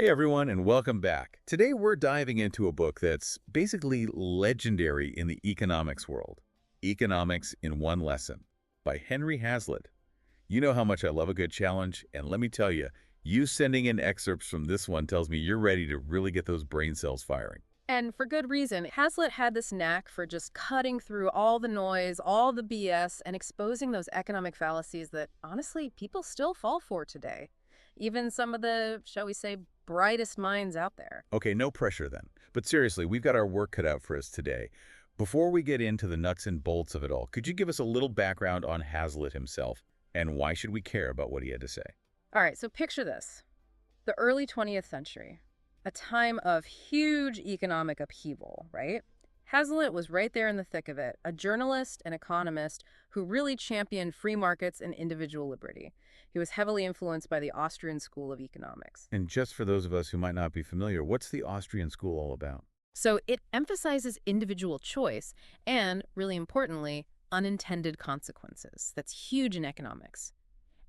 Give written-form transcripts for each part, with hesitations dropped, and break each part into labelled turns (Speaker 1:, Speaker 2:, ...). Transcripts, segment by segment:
Speaker 1: Hey everyone, and welcome back. Today we're diving into a book that's basically legendary in the economics world. Economics in One Lesson by Henry Hazlitt. You know how much I love a good challenge, and let me tell you, you sending in excerpts from this one tells me you're ready to really get those brain cells firing.
Speaker 2: And for good reason. Hazlitt had this knack for just cutting through all the noise, all the BS, and exposing those economic fallacies that, honestly, people still fall for today. Even some of the, shall we say, brightest minds out there.
Speaker 1: Okay, no pressure then. But seriously, we've got our work cut out for us today. Before we get into the nuts and bolts of it all, could you give us a little background on Hazlitt himself, and why should we care about what he had to say?
Speaker 2: All right, so picture this. The early 20th century, a time of huge economic upheaval, right? Hazlitt was right there in the thick of it, a journalist and economist who really championed free markets and individual liberty. He was heavily influenced by the Austrian School of Economics.
Speaker 1: And just for those of us who might not be familiar, what's the Austrian school all about?
Speaker 2: So it emphasizes individual choice and, really importantly, unintended consequences. That's huge in economics.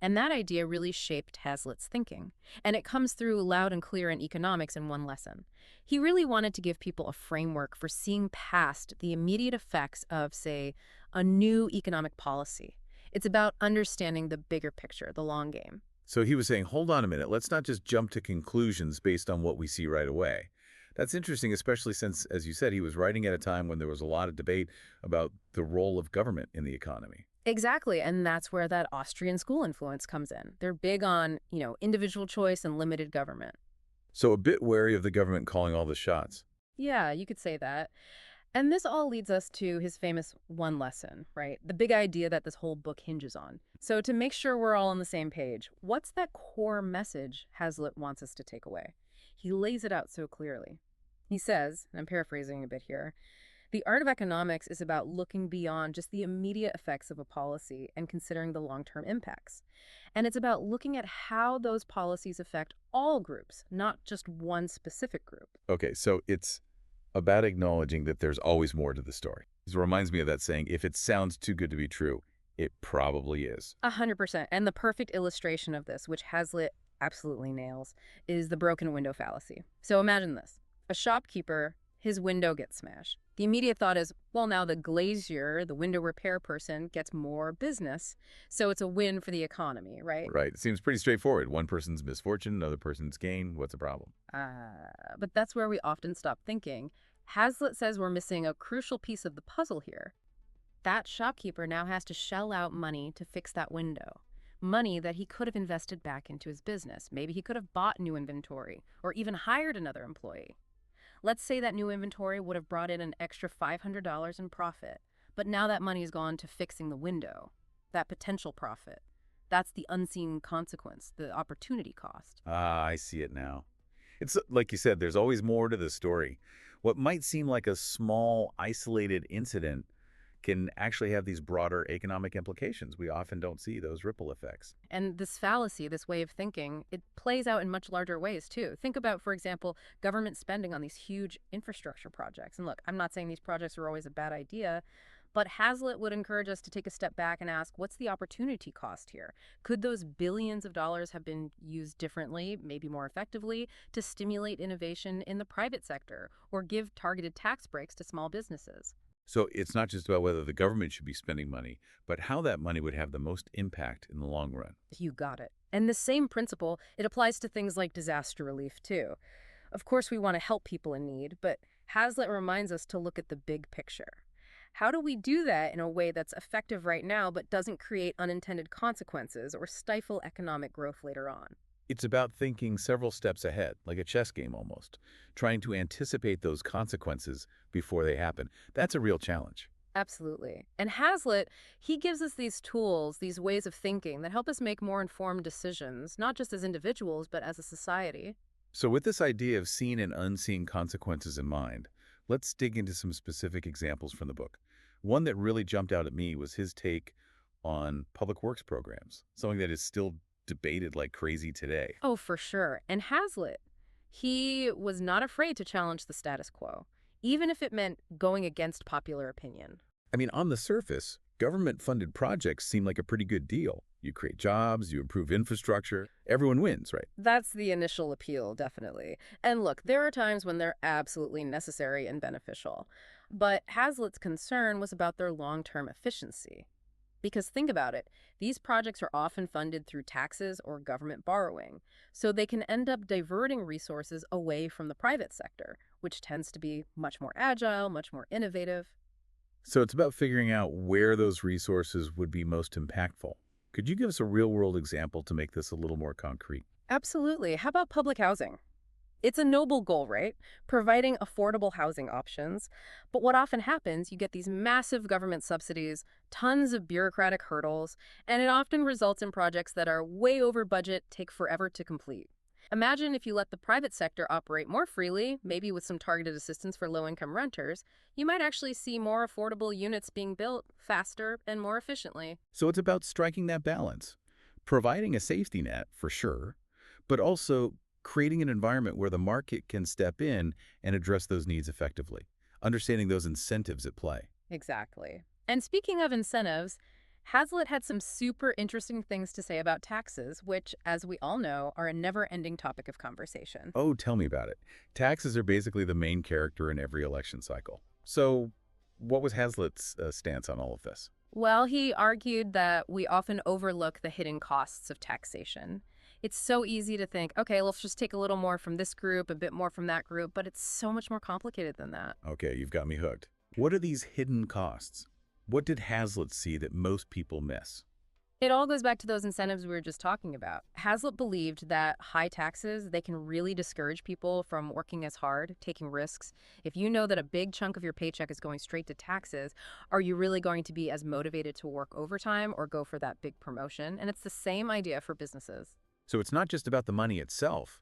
Speaker 2: And that idea really shaped Hazlitt's thinking. And it comes through loud and clear in Economics in One Lesson. He really wanted to give people a framework for seeing past the immediate effects of, say, a new economic policy. It's about understanding the bigger picture, the long game.
Speaker 1: So he was saying, hold on a minute, let's not just jump to conclusions based on what we see right away. That's interesting, especially since, as you said, he was writing at a time when there was a lot of debate about the role of government in the economy.
Speaker 2: Exactly, and that's where that Austrian school influence comes in. They're big on, individual choice and limited government.
Speaker 1: So a bit wary of the government calling all the shots.
Speaker 2: Yeah, you could say that. And this all leads us to his famous one lesson, right? The big idea that this whole book hinges on. So to make sure we're all on the same page, what's that core message Hazlitt wants us to take away? He lays it out so clearly. He says, and I'm paraphrasing a bit here, the art of economics is about looking beyond just the immediate effects of a policy and considering the long-term impacts. And it's about looking at how those policies affect all groups, not just one specific group.
Speaker 1: Okay, so it's about acknowledging that there's always more to the story. It reminds me of that saying, if it sounds too good to be true, it probably is.
Speaker 2: 100%. And the perfect illustration of this, which Hazlitt absolutely nails, is the broken window fallacy. So imagine this. A shopkeeper, his window gets smashed. The immediate thought is, well, now the glazier, the window repair person, gets more business, so it's a win for the economy, right?
Speaker 1: Right, it seems pretty straightforward. One person's misfortune, another person's gain. What's the problem?
Speaker 2: But that's where we often stop thinking. Hazlitt says we're missing a crucial piece of the puzzle here. That shopkeeper now has to shell out money to fix that window. Money that he could have invested back into his business. Maybe he could have bought new inventory or even hired another employee. Let's say that new inventory would have brought in an extra $500 in profit, but now that money's gone to fixing the window. That potential profit. That's the unseen consequence, the opportunity cost.
Speaker 1: Ah, I see it now. It's like you said, there's always more to the story. What might seem like a small, isolated incident can actually have these broader economic implications. We often don't see those ripple effects.
Speaker 2: And this fallacy, this way of thinking, it plays out in much larger ways, too. Think about, for example, government spending on these huge infrastructure projects. And look, I'm not saying these projects are always a bad idea, but Hazlitt would encourage us to take a step back and ask, what's the opportunity cost here? Could those billions of dollars have been used differently, maybe more effectively, to stimulate innovation in the private sector or give targeted tax breaks to small businesses?
Speaker 1: So it's not just about whether the government should be spending money, but how that money would have the most impact in the long run.
Speaker 2: You got it. And the same principle, it applies to things like disaster relief, too. Of course, we want to help people in need, but Hazlitt reminds us to look at the big picture. How do we do that in a way that's effective right now but doesn't create unintended consequences or stifle economic growth later on?
Speaker 1: It's about thinking several steps ahead, like a chess game almost, trying to anticipate those consequences before they happen. That's a real challenge.
Speaker 2: Absolutely. And Hazlitt, he gives us these tools, these ways of thinking that help us make more informed decisions, not just as individuals, but as a society.
Speaker 1: So with this idea of seen and unseen consequences in mind, let's dig into some specific examples from the book. One that really jumped out at me was his take on public works programs, something that is still debated like crazy today.
Speaker 2: Oh, for sure. And Hazlitt, he was not afraid to challenge the status quo, even if it meant going against popular opinion.
Speaker 1: I mean, on the surface, government-funded projects seem like a pretty good deal. You create jobs, you improve infrastructure. Everyone wins, right?
Speaker 2: That's the initial appeal, definitely. And look, there are times when they're absolutely necessary and beneficial. But Hazlitt's concern was about their long-term efficiency. Because think about it, these projects are often funded through taxes or government borrowing, so they can end up diverting resources away from the private sector, which tends to be much more agile, much more innovative.
Speaker 1: So it's about figuring out where those resources would be most impactful. Could you give us a real-world example to make this a little more concrete?
Speaker 2: Absolutely. How about public housing? It's a noble goal, right? Providing affordable housing options. But what often happens, you get these massive government subsidies, tons of bureaucratic hurdles, and it often results in projects that are way over budget, take forever to complete. Imagine if you let the private sector operate more freely, maybe with some targeted assistance for low-income renters, you might actually see more affordable units being built faster and more efficiently.
Speaker 1: So it's about striking that balance, providing a safety net, for sure, but also creating an environment where the market can step in and address those needs effectively, understanding those incentives at play.
Speaker 2: Exactly. And speaking of incentives, Hazlitt had some super interesting things to say about taxes, which, as we all know, are a never-ending topic of conversation.
Speaker 1: Oh, tell me about it. Taxes are basically the main character in every election cycle. So what was Hazlitt's stance on all of this?
Speaker 2: Well, he argued that we often overlook the hidden costs of taxation. It's so easy to think, okay, let's just take a little more from this group, a bit more from that group, but it's so much more complicated than that.
Speaker 1: Okay, you've got me hooked. What are these hidden costs? What did Hazlitt see that most people miss?
Speaker 2: It all goes back to those incentives we were just talking about. Hazlitt believed that high taxes, they can really discourage people from working as hard, taking risks. If you know that a big chunk of your paycheck is going straight to taxes, are you really going to be as motivated to work overtime or go for that big promotion? And it's the same idea for businesses.
Speaker 1: So it's not just about the money itself.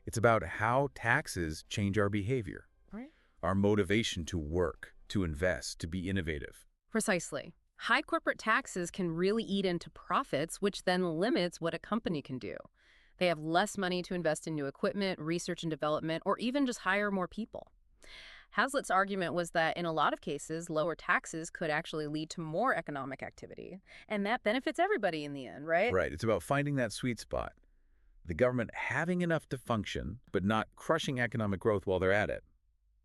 Speaker 1: It's about how taxes change our behavior,
Speaker 2: Right.
Speaker 1: our motivation to work, to invest, to be innovative.
Speaker 2: Precisely. High corporate taxes can really eat into profits, which then limits what a company can do. They have less money to invest in new equipment, research and development, or even just hire more people. Hazlitt's argument was that in a lot of cases, lower taxes could actually lead to more economic activity. And that benefits everybody in the end, right?
Speaker 1: Right, it's about finding that sweet spot. The government having enough to function, but not crushing economic growth while they're at it.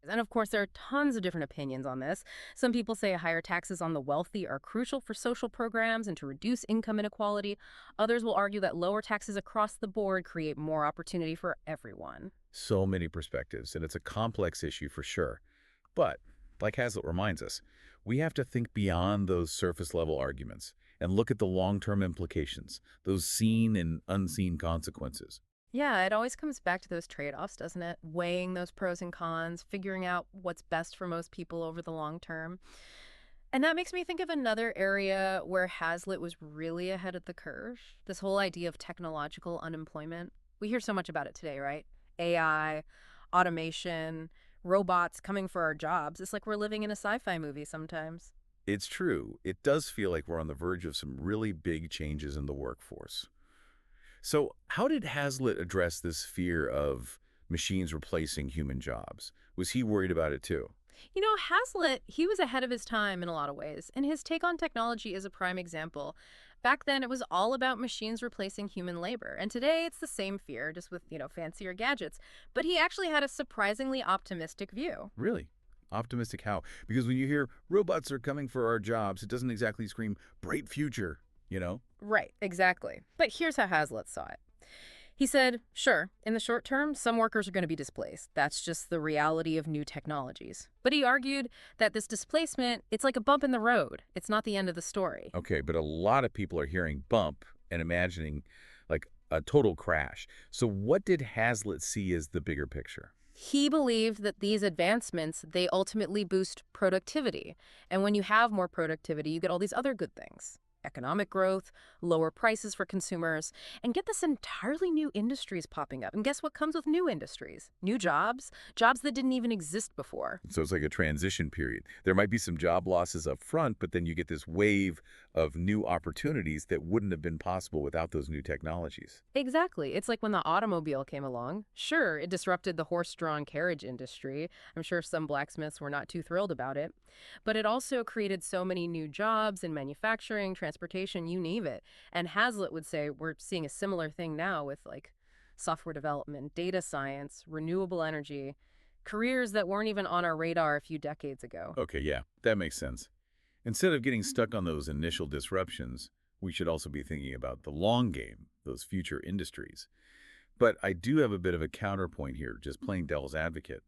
Speaker 2: And of course, there are tons of different opinions on this. Some people say higher taxes on the wealthy are crucial for social programs and to reduce income inequality. Others will argue that lower taxes across the board create more opportunity for everyone.
Speaker 1: So many perspectives, and it's a complex issue for sure. But, like Hazlitt reminds us, we have to think beyond those surface-level arguments and look at the long-term implications, those seen and unseen consequences.
Speaker 2: Yeah, it always comes back to those trade-offs, doesn't it? Weighing those pros and cons, figuring out what's best for most people over the long term. And that makes me think of another area where Hazlitt was really ahead of the curve. This whole idea of technological unemployment. We hear so much about it today, right? AI, automation, robots coming for our jobs. It's like we're living in a sci-fi movie sometimes.
Speaker 1: It's true, it does feel like we're on the verge of some really big changes in the workforce. So how did Hazlitt address this fear of machines replacing human jobs? Was he worried about it too?
Speaker 2: You know, Hazlitt, he was ahead of his time in a lot of ways, and his take on technology is a prime example. Back then, it was all about machines replacing human labor, and today it's the same fear, just with, fancier gadgets. But he actually had a surprisingly optimistic view.
Speaker 1: Really? Optimistic how? Because when you hear robots are coming for our jobs, it doesn't exactly scream bright future, you know?
Speaker 2: Right, exactly. But here's how Hazlitt saw it. He said, sure, in the short term, some workers are going to be displaced. That's just the reality of new technologies. But he argued that this displacement, it's like a bump in the road. It's not the end of the story.
Speaker 1: Okay, but a lot of people are hearing bump and imagining like a total crash. So what did Hazlitt see as the bigger picture?
Speaker 2: He believed that these advancements, they ultimately boost productivity. And when you have more productivity, you get all these other good things. Economic growth, lower prices for consumers, and get this entirely new industries popping up. And guess what comes with new industries? New jobs, jobs that didn't even exist before.
Speaker 1: So it's like a transition period. There might be some job losses up front, but then you get this wave of new opportunities that wouldn't have been possible without those new technologies.
Speaker 2: Exactly. It's like when the automobile came along. Sure, it disrupted the horse-drawn carriage industry. I'm sure some blacksmiths were not too thrilled about it. But it also created so many new jobs in manufacturing, transportation, transportation, you name it. And Hazlitt would say we're seeing a similar thing now with like software development, data science, renewable energy, careers that weren't even on our radar a few decades ago.
Speaker 1: Okay, yeah, that makes sense. Instead of getting stuck on those initial disruptions, we should also be thinking about the long game, those future industries. But I do have a bit of a counterpoint here, just playing devil's advocate.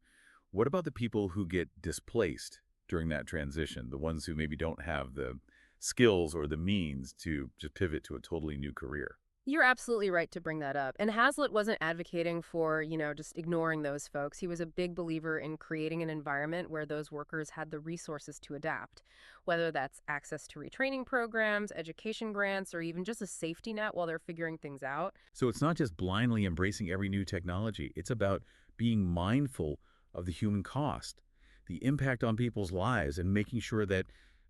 Speaker 1: What about the people who get displaced during that transition, the ones who maybe don't have the skills or the means to just pivot to a totally new career?
Speaker 2: You're absolutely right to bring that up. And Hazlitt wasn't advocating for, just ignoring those folks. He was a big believer in creating an environment where those workers had the resources to adapt, whether that's access to retraining programs, education grants, or even just a safety net while they're figuring things out.
Speaker 1: So it's not just blindly embracing every new technology. It's about being mindful of the human cost, the impact on people's lives, and making sure that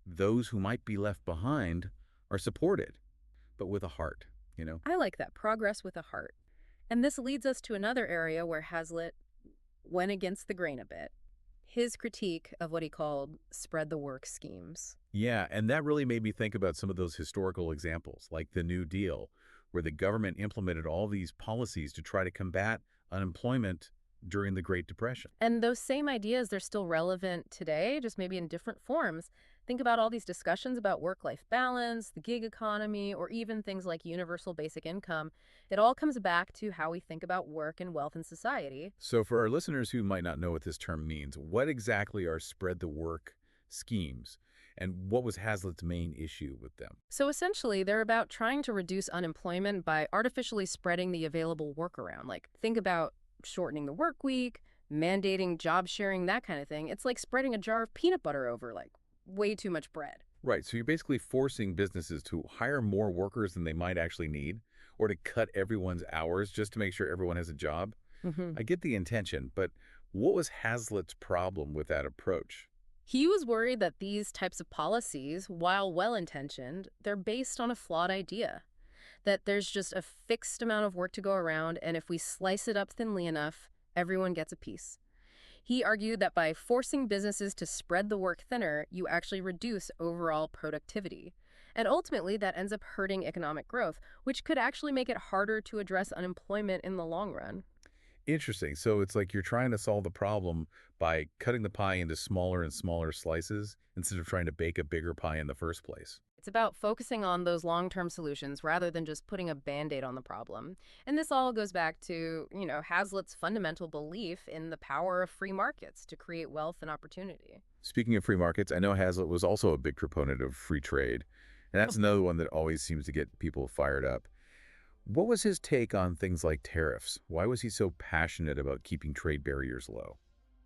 Speaker 1: those who might be left behind are supported, but with a heart.
Speaker 2: I like that, progress with a heart. And this leads us to another area where Hazlitt went against the grain a bit. His critique of what he called spread the work schemes.
Speaker 1: Yeah, and that really made me think about some of those historical examples, like the New Deal, where the government implemented all these policies to try to combat unemployment during the Great Depression.
Speaker 2: And those same ideas, they're still relevant today, just maybe in different forms. Think about all these discussions about work-life balance, the gig economy, or even things like universal basic income. It all comes back to how we think about work and wealth in society.
Speaker 1: So for our listeners who might not know what this term means, what exactly are spread the work schemes? And what was Hazlitt's main issue with them?
Speaker 2: So essentially, they're about trying to reduce unemployment by artificially spreading the available work around. Like, think about shortening the work week, mandating job sharing, that kind of thing. It's like spreading a jar of peanut butter over, like, way too much bread.
Speaker 1: Right, so you're basically forcing businesses to hire more workers than they might actually need, or to cut everyone's hours just to make sure everyone has a job.
Speaker 2: hmm
Speaker 1: I get the intention, but what was Hazlitt's problem with that approach?
Speaker 2: He was worried that these types of policies, while well-intentioned, they're based on a flawed idea. That there's just a fixed amount of work to go around, and if we slice it up thinly enough, everyone gets a piece. He argued that by forcing businesses to spread the work thinner, you actually reduce overall productivity. And ultimately, that ends up hurting economic growth, which could actually make it harder to address unemployment in the long run.
Speaker 1: Interesting. So it's like you're trying to solve the problem by cutting the pie into smaller and smaller slices instead of trying to bake a bigger pie in the first place.
Speaker 2: It's about focusing on those long-term solutions rather than just putting a Band-Aid on the problem. And this all goes back to, Hazlitt's fundamental belief in the power of free markets to create wealth and opportunity.
Speaker 1: Speaking of free markets, I know Hazlitt was also a big proponent of free trade, and that's another one that always seems to get people fired up. What was his take on things like tariffs? Why was he so passionate about keeping trade barriers low?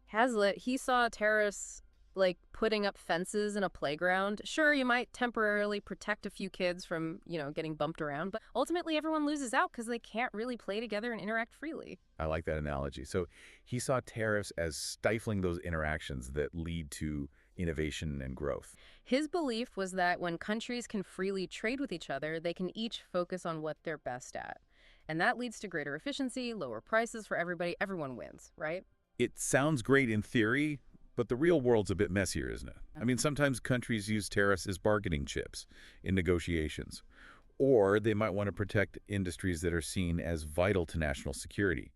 Speaker 2: Hazlitt, he saw tariffs like putting up fences in a playground. Sure, you might temporarily protect a few kids from, getting bumped around, but ultimately everyone loses out because they can't really play together and interact freely.
Speaker 1: I like that analogy. So he saw tariffs as stifling those interactions that lead to innovation and growth.
Speaker 2: His belief was that when countries can freely trade with each other, they can each focus on what they're best at. And that leads to greater efficiency, lower prices for everybody. Everyone wins, right?
Speaker 1: It sounds great in theory, but the real world's a bit messier, isn't it? I mean, sometimes countries use tariffs as bargaining chips in negotiations, or they might want to protect industries that are seen as vital to national security.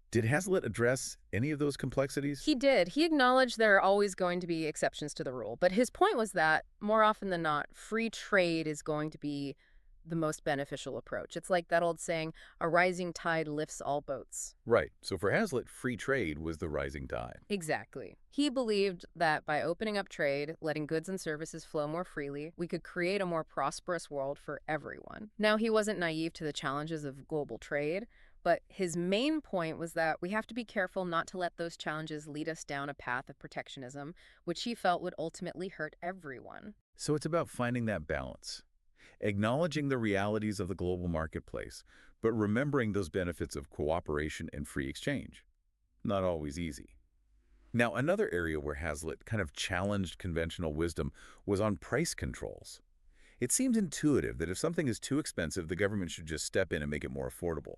Speaker 1: Did Hazlitt address any of those complexities?
Speaker 2: He did. He acknowledged there are always going to be exceptions to the rule. But his point was that, more often than not, free trade is going to be the most beneficial approach. It's like that old saying, a rising tide lifts all boats.
Speaker 1: Right. So for Hazlitt, free trade was the rising tide.
Speaker 2: Exactly. He believed that by opening up trade, letting goods and services flow more freely, we could create a more prosperous world for everyone. Now, he wasn't naive to the challenges of global trade, but his main point was that we have to be careful not to let those challenges lead us down a path of protectionism, which he felt would ultimately hurt everyone.
Speaker 1: So it's about finding that balance, acknowledging the realities of the global marketplace, but remembering those benefits of cooperation and free exchange. Not always easy. Now, another area where Hazlitt kind of challenged conventional wisdom was on price controls. It seems intuitive that if something is too expensive, the government should just step in and make it more affordable.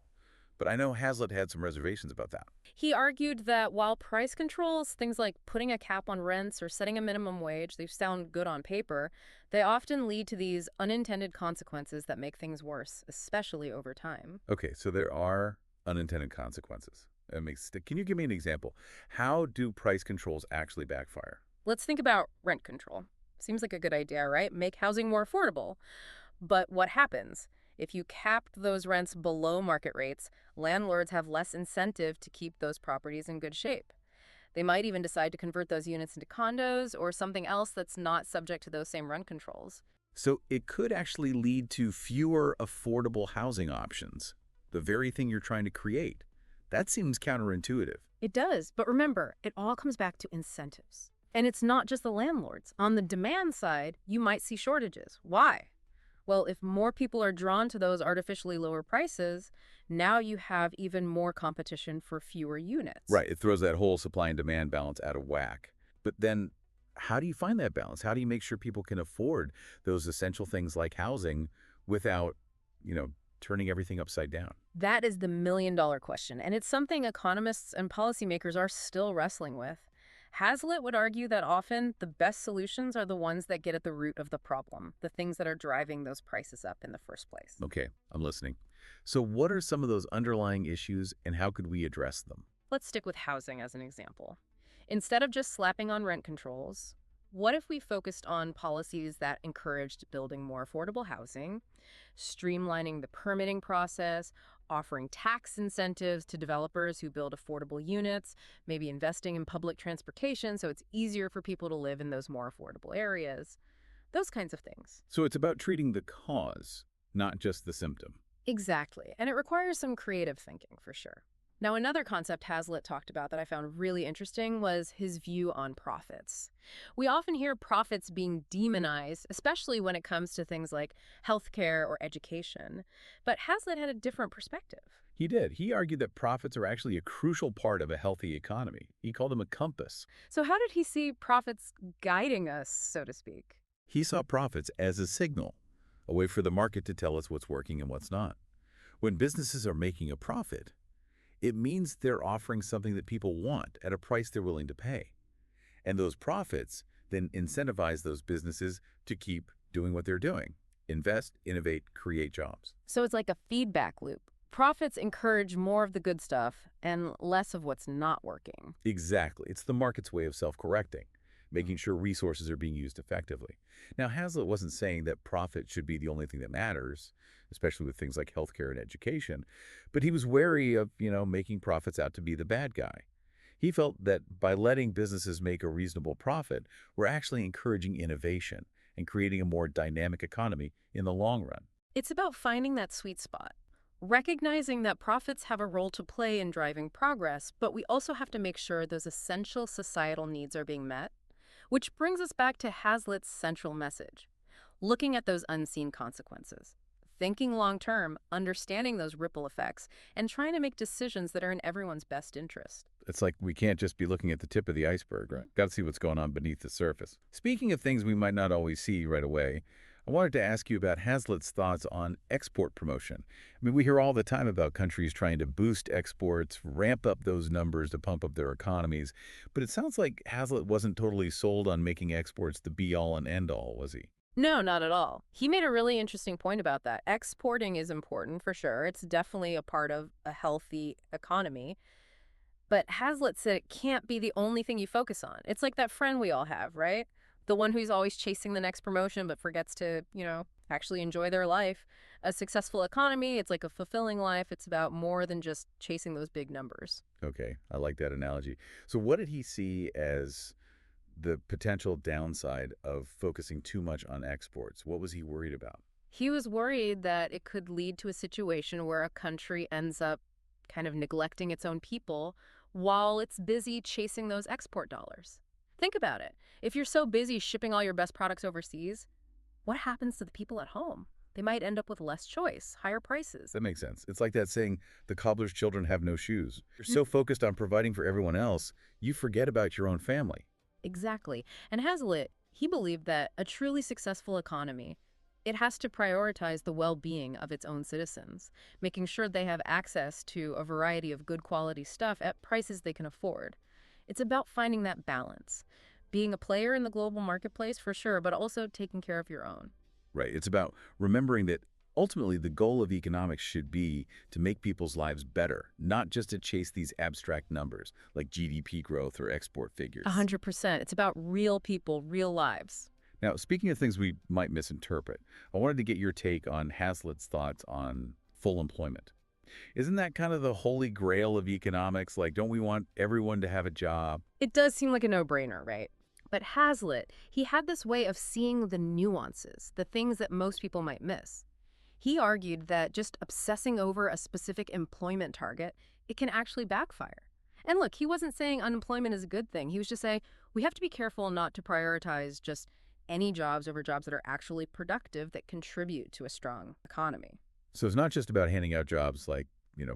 Speaker 1: But I know Hazlitt had some reservations about that.
Speaker 2: He argued that while price controls, things like putting a cap on rents or setting a minimum wage, they sound good on paper, they often lead to these unintended consequences that make things worse, especially over time.
Speaker 1: Okay, so there are unintended consequences. Can you give me an example? How do price controls actually backfire?
Speaker 2: Let's think about rent control. Seems like a good idea, right? Make housing more affordable. But what happens? If you capped those rents below market rates, landlords have less incentive to keep those properties in good shape. They might even decide to convert those units into condos or something else that's not subject to those same rent controls.
Speaker 1: So it could actually lead to fewer affordable housing options, the very thing you're trying to create. That seems counterintuitive.
Speaker 2: It does, but remember, it all comes back to incentives. And it's not just the landlords. On the demand side, you might see shortages. Why? Well, if more people are drawn to those artificially lower prices, now you have even more competition for fewer units.
Speaker 1: Right, it throws that whole supply and demand balance out of whack. But then how do you find that balance? How do you make sure people can afford those essential things like housing without, turning everything upside down?
Speaker 2: That is the million-dollar question, and it's something economists and policymakers are still wrestling with. Hazlitt would argue that often the best solutions are the ones that get at the root of the problem, the things that are driving those prices up in the first place.
Speaker 1: Okay, I'm listening. So what are some of those underlying issues and how could we address them?
Speaker 2: Let's stick with housing as an example. Instead of just slapping on rent controls, what if we focused on policies that encouraged building more affordable housing, streamlining the permitting process, offering tax incentives to developers who build affordable units, maybe investing in public transportation so it's easier for people to live in those more affordable areas, those kinds of things.
Speaker 1: So it's about treating the cause, not just the symptom.
Speaker 2: Exactly. And it requires some creative thinking for sure. Now, another concept Hazlitt talked about that I found really interesting was his view on profits. We often hear profits being demonized, especially when it comes to things like healthcare or education. But Hazlitt had a different perspective.
Speaker 1: He did. He argued that profits are actually a crucial part of a healthy economy. He called them a compass.
Speaker 2: So how did he see profits guiding us, so to speak?
Speaker 1: He saw profits as a signal, a way for the market to tell us what's working and what's not. When businesses are making a profit, it means they're offering something that people want at a price they're willing to pay. And those profits then incentivize those businesses to keep doing what they're doing. Invest, innovate, create jobs.
Speaker 2: So it's like a feedback loop. Profits encourage more of the good stuff and less of what's not working.
Speaker 1: Exactly. It's the market's way of self-correcting, making sure resources are being used effectively. Now, Hazlitt wasn't saying that profit should be the only thing that matters, especially with things like healthcare and education, but he was wary of, making profits out to be the bad guy. He felt that by letting businesses make a reasonable profit, we're actually encouraging innovation and creating a more dynamic economy in the long run.
Speaker 2: It's about finding that sweet spot, recognizing that profits have a role to play in driving progress, but we also have to make sure those essential societal needs are being met. Which brings us back to Hazlitt's central message, looking at those unseen consequences, thinking long-term, understanding those ripple effects, and trying to make decisions that are in everyone's best interest.
Speaker 1: It's like we can't just be looking at the tip of the iceberg, right? Got to see what's going on beneath the surface. Speaking of things we might not always see right away, I wanted to ask you about Hazlitt's thoughts on export promotion. I mean, we hear all the time about countries trying to boost exports, ramp up those numbers to pump up their economies, but it sounds like Hazlitt wasn't totally sold on making exports the be-all and end-all, was he?
Speaker 2: No, not at all. He made a really interesting point about that. Exporting is important for sure. It's definitely a part of a healthy economy. But Hazlitt said it can't be the only thing you focus on. It's like that friend we all have, right? The one who's always chasing the next promotion but forgets to, actually enjoy their life. A successful economy, it's like a fulfilling life. It's about more than just chasing those big numbers.
Speaker 1: Okay, I like that analogy. So what did he see as the potential downside of focusing too much on exports? What was he worried about?
Speaker 2: He was worried that it could lead to a situation where a country ends up kind of neglecting its own people while it's busy chasing those export dollars. Think about it. If you're so busy shipping all your best products overseas, what happens to the people at home? They might end up with less choice, higher prices.
Speaker 1: That makes sense. It's like that saying, the cobbler's children have no shoes. You're so focused on providing for everyone else, you forget about your own family.
Speaker 2: Exactly. And Hazlitt, he believed that a truly successful economy It has to prioritize the well-being of its own citizens, making sure they have access to a variety of good quality stuff at prices they can afford. It's about finding that balance, being a player in the global marketplace for sure, but also taking care of your own.
Speaker 1: Right. It's about remembering that ultimately the goal of economics should be to make people's lives better, not just to chase these abstract numbers like GDP growth or export figures.
Speaker 2: 100%. It's about real people, real lives.
Speaker 1: Now, speaking of things we might misinterpret, I wanted to get your take on Hazlitt's thoughts on full employment. Isn't that kind of the holy grail of economics? Like, don't we want everyone to have a job?
Speaker 2: It does seem like a no-brainer, right? But Hazlitt, he had this way of seeing the nuances, the things that most people might miss. He argued that just obsessing over a specific employment target, it can actually backfire. And look, he wasn't saying unemployment is a good thing. He was just saying we have to be careful not to prioritize just any jobs over jobs that are actually productive that contribute to a strong economy.
Speaker 1: So it's not just about handing out jobs like,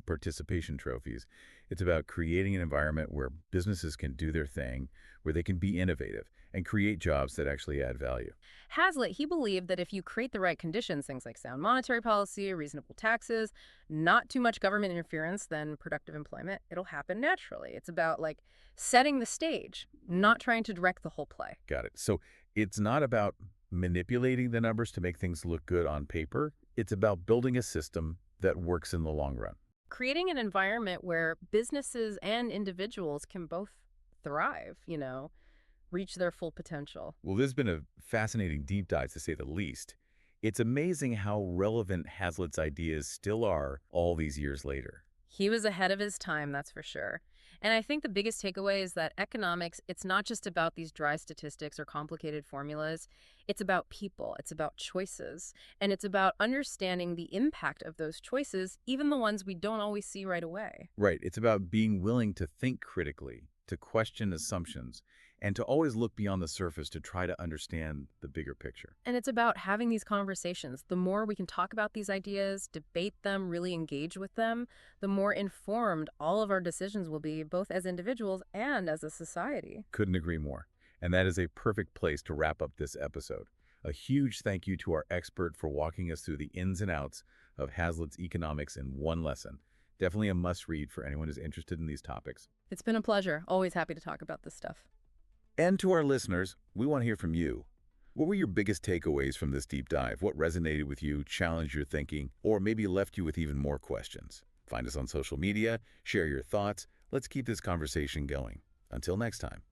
Speaker 1: participation trophies. It's about creating an environment where businesses can do their thing, where they can be innovative and create jobs that actually add value.
Speaker 2: Hazlitt, he believed that if you create the right conditions, things like sound monetary policy, reasonable taxes, not too much government interference, then productive employment, it'll happen naturally. It's about like setting the stage, not trying to direct the whole play.
Speaker 1: Got it. So it's not about manipulating the numbers to make things look good on paper. It's about building a system that works in the long run.
Speaker 2: Creating an environment where businesses and individuals can both thrive, reach their full potential.
Speaker 1: Well, this has been a fascinating deep dive, to say the least. It's amazing how relevant Hazlitt's ideas still are all these years later.
Speaker 2: He was ahead of his time, that's for sure. And I think the biggest takeaway is that economics, it's not just about these dry statistics or complicated formulas. It's about people, it's about choices, and it's about understanding the impact of those choices, even the ones we don't always see right away.
Speaker 1: Right. It's about being willing to think critically, to question assumptions, and to always look beyond the surface to try to understand the bigger picture.
Speaker 2: And it's about having these conversations. The more we can talk about these ideas, debate them, really engage with them, the more informed all of our decisions will be, both as individuals and as a society.
Speaker 1: Couldn't agree more. And that is a perfect place to wrap up this episode. A huge thank you to our expert for walking us through the ins and outs of Hazlitt's economics in one lesson. Definitely a must-read for anyone who's interested in these topics.
Speaker 2: It's been a pleasure. Always happy to talk about this stuff.
Speaker 1: And to our listeners, we want to hear from you. What were your biggest takeaways from this deep dive? What resonated with you, challenged your thinking, or maybe left you with even more questions? Find us on social media, share your thoughts. Let's keep this conversation going. Until next time.